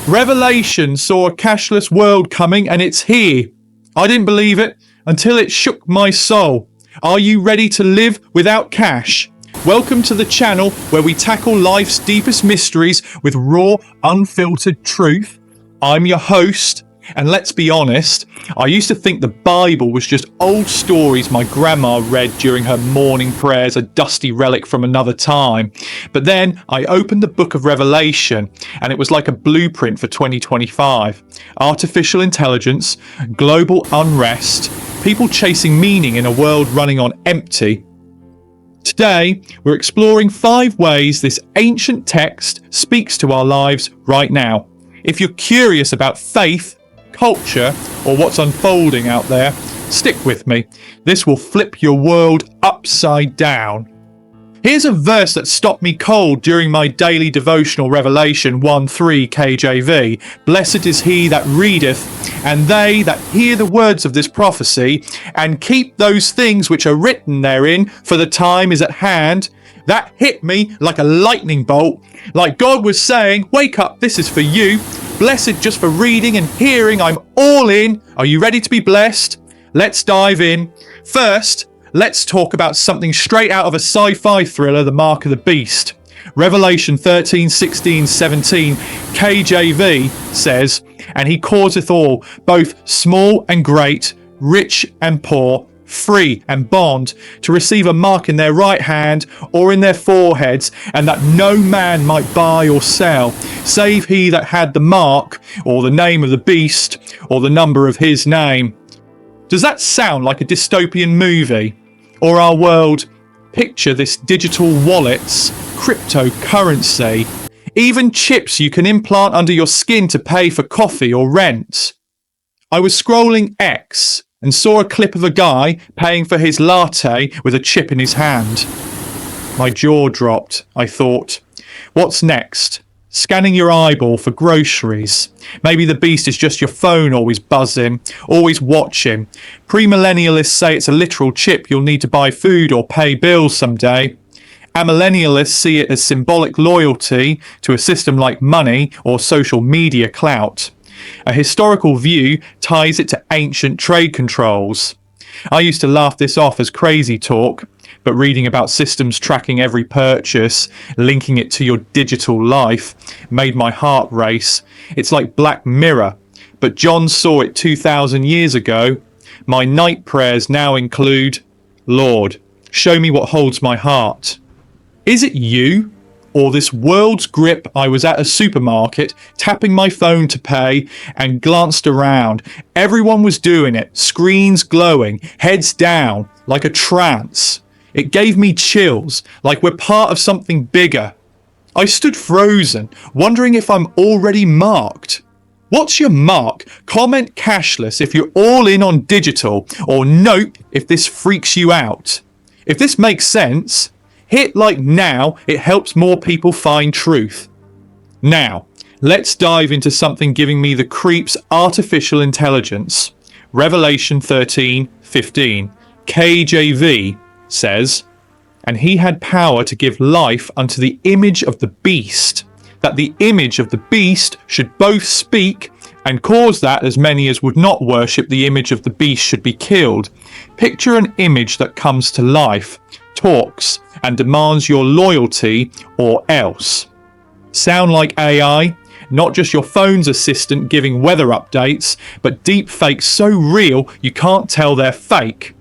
Revelation saw a cashless world coming, and it's here. I didn't believe it until it shook my soul. Are you ready to live without cash? Welcome to the channel where we tackle life's deepest mysteries with raw, unfiltered truth. I'm your host, and let's be honest, I used to think the Bible was just old stories my grandma read during her morning prayers, a dusty relic from another time. But then I opened the book of Revelation, and it was like a blueprint for 2025. Artificial intelligence, global unrest, people chasing meaning in a world running on empty. Today, we're exploring 5 ways this ancient text speaks to our lives right now. If you're curious about faith, culture, or what's unfolding out there, stick with me. This will flip your world upside down. Here's a verse that stopped me cold during my daily devotional, Revelation 1:3 KJV. Blessed is he that readeth, and they that hear the words of this prophecy, and keep those things which are written therein, for the time is at hand. That hit me like a lightning bolt, like God was saying, wake up, this is for you. Blessed just for reading and hearing, I'm all in. Are you ready to be blessed? Let's dive in. First, let's talk about something straight out of a sci-fi thriller, The Mark of the Beast. Revelation 13:16-17 KJV says, and he causeth all, both small and great, rich and poor, free and bond, to receive a mark in their right hand or in their foreheads, and that no man might buy or sell, save he that had the mark, or the name of the beast, or the number of his name. Does that sound like a dystopian movie? Or our world? Picture this: digital wallets, cryptocurrency, even chips you can implant under your skin to pay for coffee or rent. I was scrolling X and saw a clip of a guy paying for his latte with a chip in his hand. My jaw dropped. I thought, what's next? Scanning your eyeball for groceries. Maybe the beast is just your phone always buzzing, always watching. Premillennialists say it's a literal chip you'll need to buy food or pay bills someday. Amillennialists see it as symbolic loyalty to a system like money or social media clout. A historical view ties it to ancient trade controls. I used to laugh this off as crazy talk, but reading about systems tracking every purchase, linking it to your digital life, made my heart race. It's like Black Mirror, but John saw it 2,000 years ago. My night prayers now include, Lord, show me what holds my heart. Is it you? Or this world's grip? I was at a supermarket, tapping my phone to pay, and glanced around. Everyone was doing it, screens glowing, heads down, like a trance. It gave me chills, like we're part of something bigger. I stood frozen, wondering if I'm already marked. What's your mark? Comment cashless if you're all in on digital, or nope if this freaks you out. If this makes sense, hit like now. It helps more people find truth. Now, let's dive into something giving me the creeps: artificial intelligence. Revelation 13:15 KJV says, and he had power to give life unto the image of the beast, that the image of the beast should both speak, and cause that as many as would not worship the image of the beast should be killed. Picture an image that comes to life, talks, and demands your loyalty or else. Sound like AI? Not just your phone's assistant giving weather updates, but deepfakes so real you can't tell they're fake.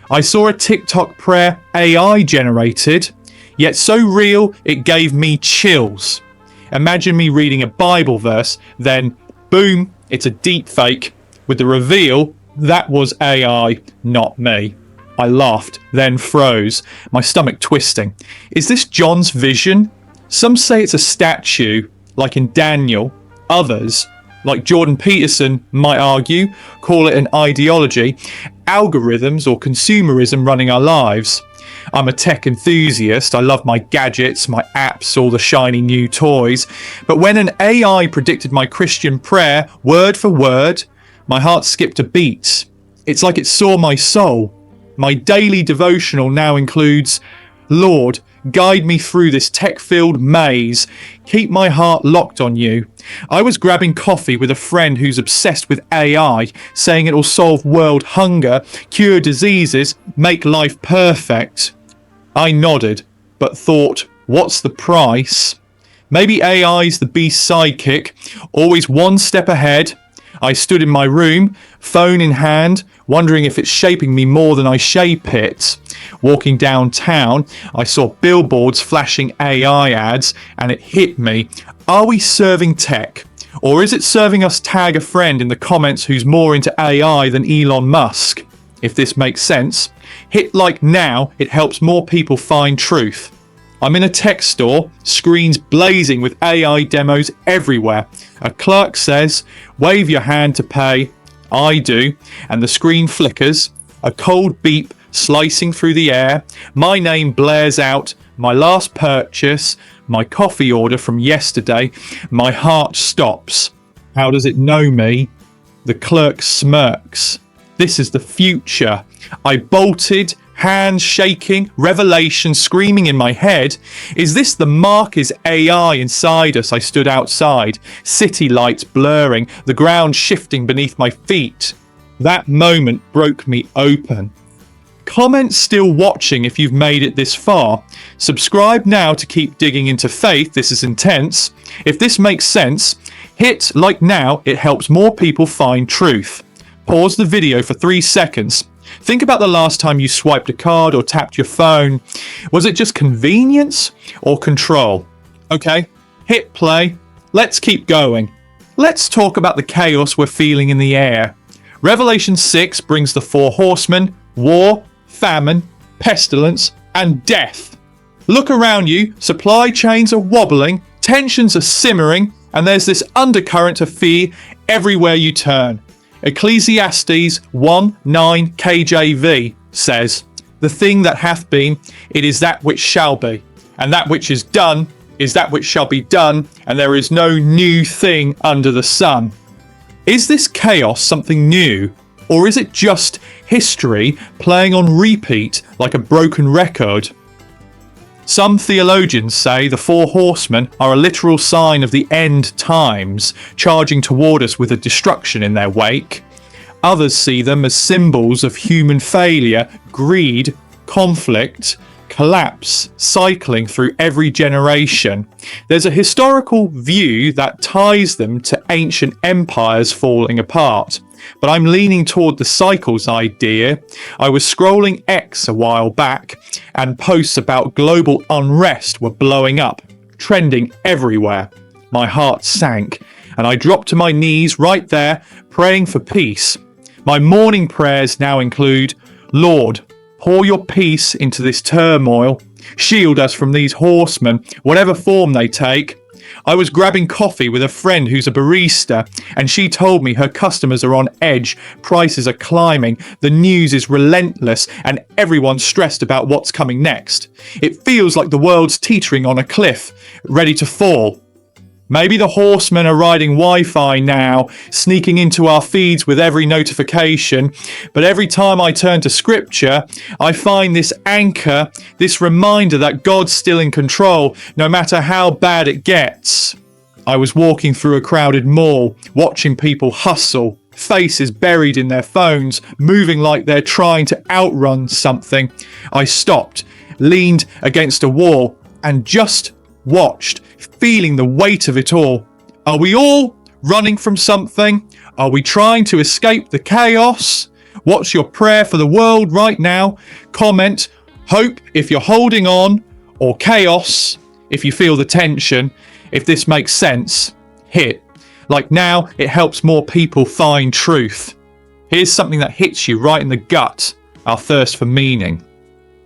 I saw a TikTok prayer AI generated, yet so real it gave me chills. Imagine me reading a Bible verse, then boom, it's a deepfake, with the reveal that was AI, not me. I laughed, then froze, my stomach twisting. Is this John's vision? Some say it's a statue, like in Daniel. Others, like Jordan Peterson might argue, call it an ideology, algorithms or consumerism running our lives. I'm a tech enthusiast. I love my gadgets, my apps, all the shiny new toys. But when an AI predicted my Christian prayer word for word, my heart skipped a beat. It's like it saw my soul. My daily devotional now includes, Lord, Guide me through this tech-filled maze. Keep my heart locked on you. I was grabbing coffee with a friend who's obsessed with AI, saying it'll solve world hunger, cure diseases, make life perfect. I nodded, but thought, what's the price? Maybe AI's the beast's sidekick, always one step ahead. I stood in my room, phone in hand, wondering if it's shaping me more than I shape it. Walking downtown, I saw billboards flashing AI ads, and it hit me. Are we serving tech? Or is it serving us? Tag a friend in the comments who's more into AI than Elon Musk. If this makes sense, hit like now, it helps more people find truth. I'm in a tech store, screens blazing with AI demos everywhere. A clerk says, wave your hand to pay. I do, and the screen flickers, a cold beep slicing through the air. My name blares out, my last purchase, my coffee order from yesterday. My heart stops. How does it know me? The clerk smirks. This is the future. I bolted, hands shaking, revelation screaming in my head. Is this the mark? Is AI inside us? I stood outside, city lights blurring, the ground shifting beneath my feet. That moment broke me open. Comment still watching if you've made it this far. Subscribe now to keep digging into faith. This is intense. If this makes sense, hit like now. It helps more people find truth. Pause the video for 3 seconds. Think about the last time you swiped a card or tapped your phone. Was it just convenience or control? Okay, hit play. Let's keep going. Let's talk about the chaos we're feeling in the air. Revelation 6 brings the Four Horsemen, war, famine, pestilence, and death. Look around you, supply chains are wobbling, tensions are simmering, and there's this undercurrent of fear everywhere you turn. Ecclesiastes 1:9 KJV says, the thing that hath been, it is that which shall be, and that which is done is that which shall be done, and there is no new thing under the sun. Is this chaos something new, or is it just history playing on repeat like a broken record? Some theologians say the Four Horsemen are a literal sign of the end times, charging toward us with a destruction in their wake. Others see them as symbols of human failure, greed, conflict, collapse, cycling through every generation. There's a historical view that ties them to ancient empires falling apart. But I'm leaning toward the cycles idea. I was scrolling X a while back, and posts about global unrest were blowing up, trending everywhere. My heart sank, and I dropped to my knees right there, praying for peace. My morning prayers now include, Lord, pour your peace into this turmoil. Shield us from these horsemen, whatever form they take. I was grabbing coffee with a friend who's a barista, and she told me her customers are on edge, prices are climbing, the news is relentless, and everyone's stressed about what's coming next. It feels like the world's teetering on a cliff, ready to fall. Maybe the horsemen are riding Wi-Fi now, sneaking into our feeds with every notification, but every time I turn to scripture, I find this anchor, this reminder that God's still in control, no matter how bad it gets. I was walking through a crowded mall, watching people hustle, faces buried in their phones, moving like they're trying to outrun something. I stopped, leaned against a wall, and just watched, feeling the weight of it all. Are we all running from something? Are we trying to escape the chaos? What's your prayer for the world right now? Comment hope if you're holding on, or chaos if you feel the tension. If this makes sense, hit. Like now, it helps more people find truth. Here's something that hits you right in the gut, our thirst for meaning.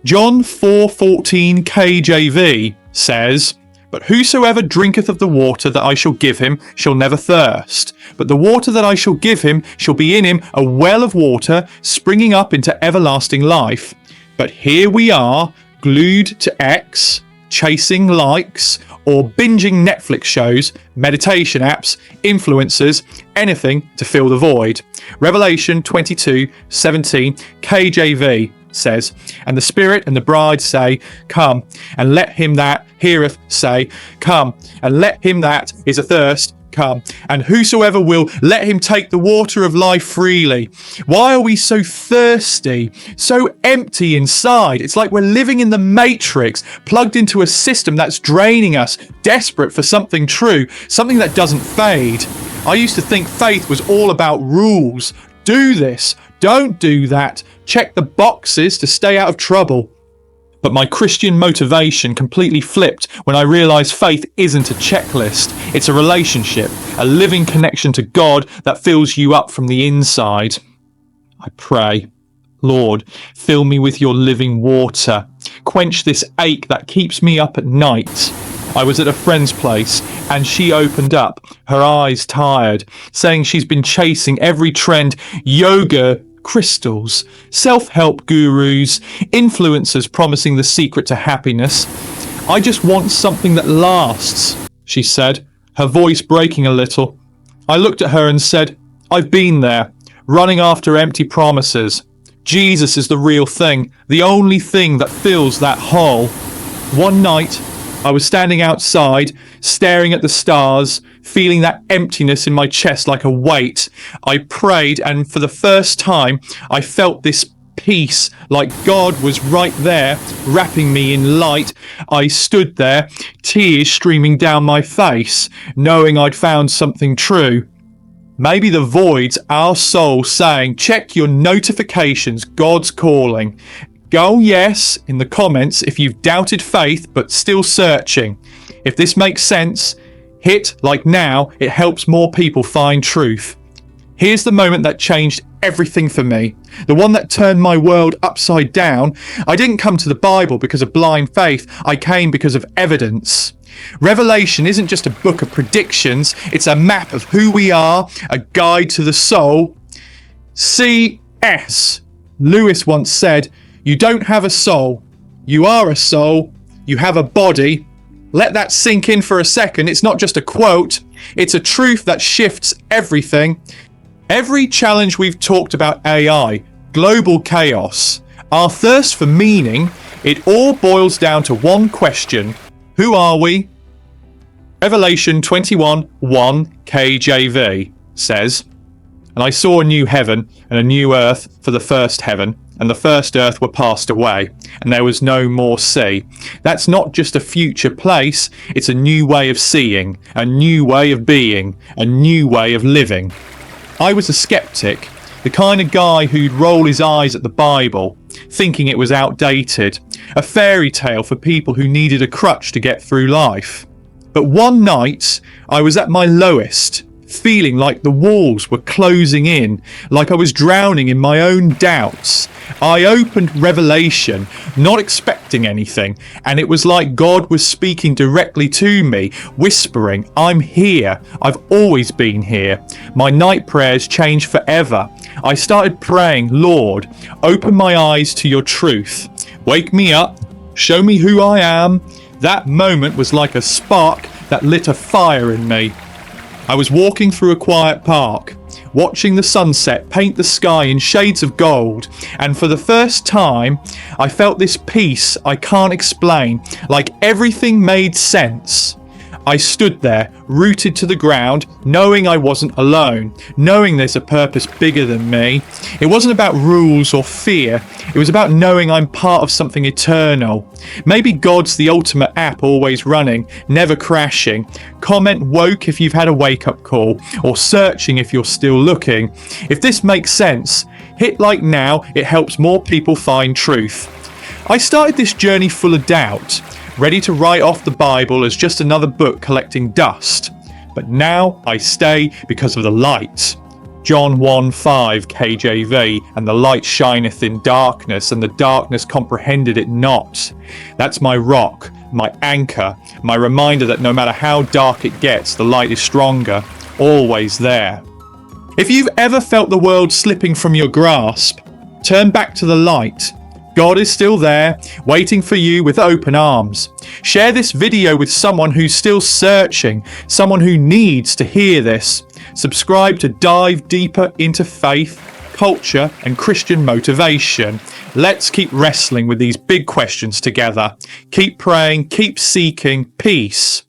John 4:14 KJV says, but whosoever drinketh of the water that I shall give him shall never thirst. But the water that I shall give him shall be in him a well of water springing up into everlasting life. But here we are, glued to X, chasing likes, or binging Netflix shows, meditation apps, influencers, anything to fill the void. Revelation 22:17 KJV. says, and the Spirit and the bride say, Come. And let him that heareth say, Come. And let him that is athirst come. And whosoever will, let him take the water of life freely. Why are we so thirsty, so empty inside? It's like we're living in the Matrix, plugged into a system that's draining us, desperate for something true, something that doesn't fade. I used to think faith was all about rules. Do this, don't do that, check the boxes to stay out of trouble. But my Christian motivation completely flipped when I realised faith isn't a checklist. It's a relationship, a living connection to God that fills you up from the inside. I pray, Lord, fill me with your living water. Quench this ache that keeps me up at night. I was at a friend's place and she opened up, her eyes tired, saying she's been chasing every trend, yoga, crystals, self-help gurus, influencers promising the secret to happiness. I just want something that lasts, she said, her voice breaking a little. I looked at her and said, I've been there, running after empty promises. Jesus is the real thing, the only thing that fills that hole. One night, I was standing outside, staring at the stars, feeling that emptiness in my chest like a weight. I prayed, and for the first time, I felt this peace, like God was right there, wrapping me in light. I stood there, tears streaming down my face, knowing I'd found something true. Maybe the void's our soul saying, check your notifications, God's calling. Go yes in the comments if you've doubted faith but still searching. If this makes sense, hit like now. It helps more people find truth. Here's the moment that changed everything for me. The one that turned my world upside down. I didn't come to the Bible because of blind faith. I came because of evidence. Revelation isn't just a book of predictions. It's a map of who we are, a guide to the soul. C.S. Lewis once said, you don't have a soul. You are a soul. You have a body. Let that sink in for a second. It's not just a quote. It's a truth that shifts everything. Every challenge we've talked about AI, global chaos, our thirst for meaning, it all boils down to one question. Who are we? Revelation 21:1 KJV says, And I saw a new heaven and a new earth, for the first heaven and the first earth were passed away, and there was no more sea. That's not just a future place, it's a new way of seeing, a new way of being, a new way of living. I was a skeptic, the kind of guy who'd roll his eyes at the Bible, thinking it was outdated, a fairy tale for people who needed a crutch to get through life. But one night, I was at my lowest, feeling like the walls were closing in, like I was drowning in my own doubts. I opened Revelation, not expecting anything, and it was like God was speaking directly to me, whispering, I'm here. I've always been here. My night prayers changed forever. I started praying, Lord, open my eyes to your truth. Wake me up. Show me who I am. That moment was like a spark that lit a fire in me. I was walking through a quiet park, watching the sunset paint the sky in shades of gold, and for the first time, I felt this peace I can't explain, like everything made sense. I stood there, rooted to the ground, knowing I wasn't alone, knowing there's a purpose bigger than me. It wasn't about rules or fear, it was about knowing I'm part of something eternal. Maybe God's the ultimate app always running, never crashing. Comment woke if you've had a wake-up call, or searching if you're still looking. If this makes sense, hit like now, it helps more people find truth. I started this journey full of doubt, ready to write off the Bible as just another book collecting dust. But now I stay because of the light. John 1:5 KJV, and the light shineth in darkness, and the darkness comprehended it not. That's my rock, my anchor, my reminder that no matter how dark it gets, the light is stronger, always there. If you've ever felt the world slipping from your grasp, turn back to the light. God is still there, waiting for you with open arms. Share this video with someone who's still searching, someone who needs to hear this. Subscribe to dive deeper into faith. culture and Christian motivation. Let's keep wrestling with these big questions together. Keep praying, keep seeking peace.